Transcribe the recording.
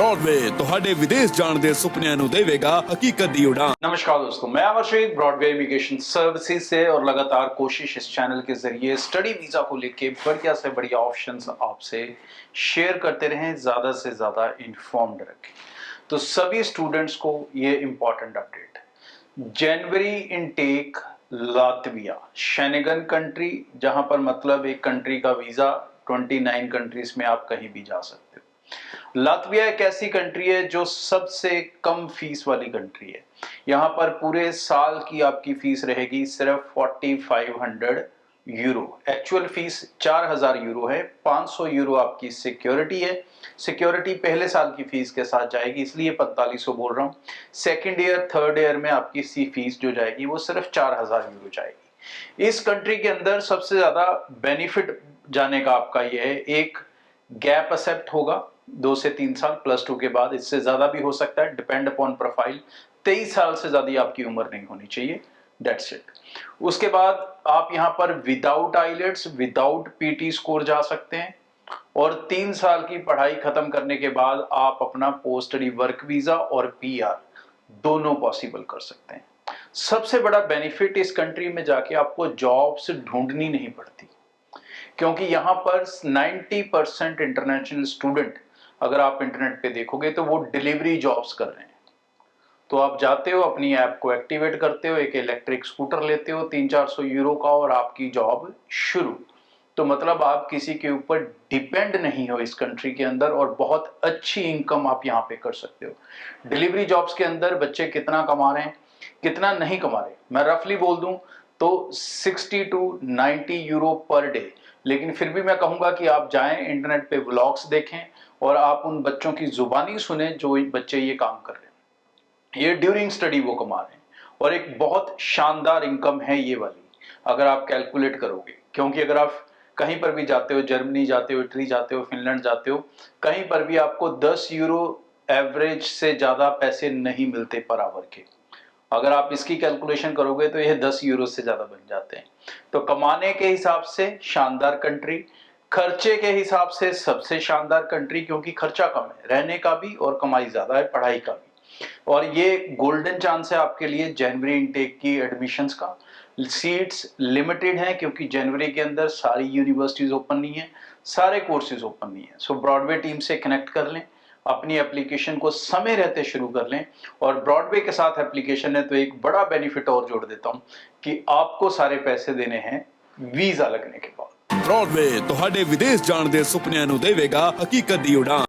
Broadway ਤੁਹਾਡੇ ਵਿਦੇਸ਼ ਜਾਣ ਦੇ ਸੁਪਨਿਆਂ ਨੂੰ ਦੇਵੇਗਾ ਹਕੀਕਤ ਦੀ ਉਡਾਨ। नमस्कार दोस्तों, मैं अमर शेख ब्रॉडवे इमिग्रेशन सर्विसेज से और लगातार कोशिश इस चैनल के जरिए स्टडी वीजा को लेके बढ़िया से बढ़िया ऑप्शंस आपसे शेयर करते रहें, ज़्यादा से ज़्यादा इन्फॉर्म्ड रखें। तो सभी स्टूडेंट्स को ये इम्पॉर्टेंट अपडेट, जनवरी इनटेक लातविया शेनेगन कंट्री, जहां पर मतलब एक कंट्री का वीज़ा 29 कंट्रीज में आप कहीं भी जा सकते हो। लातविया एक ऐसी कंट्री है जो सबसे कम फीस वाली कंट्री है। यहाँ पर पूरे साल की आपकी फीस रहेगी सिर्फ 4500 यूरो। एक्चुअल फीस 4000 यूरो है। 500 यूरो आपकी सिक्योरिटी है। सिक्योरिटी पहले साल की फीस के साथ जाएगी, इसलिए 4500 बोल रहा हूँ। सेकेंड ईयर थर्ड ईयर में आपकी सी फीस जो जाएगी वो सिर्फ 4000 यूरो जाएगी। इस कंट्री के अंदर सबसे ज्यादा बेनिफिट जाने का आपका यह है, एक गैप एक्सेप्ट होगा 2 से 3 साल, +2 के बाद इससे ज्यादा भी हो सकता है, डिपेंड अपॉन प्रोफाइल। 23 साल से ज्यादा आपकी उम्र नहीं होनी चाहिए, दैट्स इट। उसके बाद आप यहाँ पर without IELTS, without PT score जा सकते हैं और 3 साल की पढ़ाई खत्म करने के बाद आप अपना पोस्ट स्टडी वर्क वीजा और पीआर दोनों पॉसिबल कर सकते हैं। सबसे बड़ा बेनिफिट, इस कंट्री में जाके आपको जॉब्स ढूंढनी नहीं पड़ती, क्योंकि यहाँ पर 90% इंटरनेशनल स्टूडेंट, अगर आप इंटरनेट पे देखोगे तो वो डिलीवरी जॉब्स कर रहे हैं। तो आप जाते हो, अपनी ऐप को एक्टिवेट करते हो, एक इलेक्ट्रिक स्कूटर लेते हो 300-400 यूरो का और आपकी जॉब शुरू। तो मतलब आप किसी के ऊपर डिपेंड नहीं हो इस कंट्री के अंदर और बहुत अच्छी इनकम आप यहाँ पे कर सकते हो। डिलीवरी जॉब्स के अंदर बच्चे कितना कमा रहे हैं, कितना नहीं कमा रहे, मैं रफली बोल दूं तो 60 to 90 यूरो पर डे। लेकिन फिर भी मैं कहूंगा कि आप जाएं, इंटरनेट पे व्लॉग्स देखें और आप उन बच्चों की जुबानी सुने जो बच्चे ये काम कर रहे हैं। ये ड्यूरिंग स्टडी वो कमा रहे हैं और एक बहुत शानदार इनकम है ये वाली, अगर आप कैलकुलेट करोगे। क्योंकि अगर आप कहीं पर भी जाते हो, जर्मनी जाते हो, इटली जाते हो, फिनलैंड जाते हो, कहीं पर भी आपको 10 यूरो एवरेज से ज्यादा पैसे नहीं मिलते पर आवर के। अगर आप इसकी कैलकुलेशन करोगे तो यह 10 यूरो से ज्यादा बन जाते हैं। तो कमाने के हिसाब से शानदार कंट्री, खर्चे के हिसाब से सबसे शानदार कंट्री, क्योंकि खर्चा कम है, रहने का भी और कमाई ज्यादा है, पढ़ाई का भी। और ये गोल्डन चांस है आपके लिए जनवरी इनटेक की एडमिशंस का। सीट्स लिमिटेड हैं क्योंकि जनवरी के अंदर सारी यूनिवर्सिटीज ओपन नहीं है, सारे कोर्सेज ओपन नहीं है। सो ब्रॉडवे टीम से कनेक्ट कर लें, अपनी एप्लीकेशन को समय रहते शुरू कर लें। और ब्रॉडवे के साथ एप्लीकेशन है तो एक बड़ा बेनिफिट और जोड़ देता हूं कि आपको सारे पैसे देने हैं वीजा लगने के बाद। ब्रॉडवे ਤੁਹਾਡੇ ਵਿਦੇਸ਼ ਜਾਣ ਦੇ ਸੁਪਨਿਆਂ ਨੂੰ ਦੇਵੇਗਾ ਹਕੀਕਤ ਦੀ ਉਡਾਨ।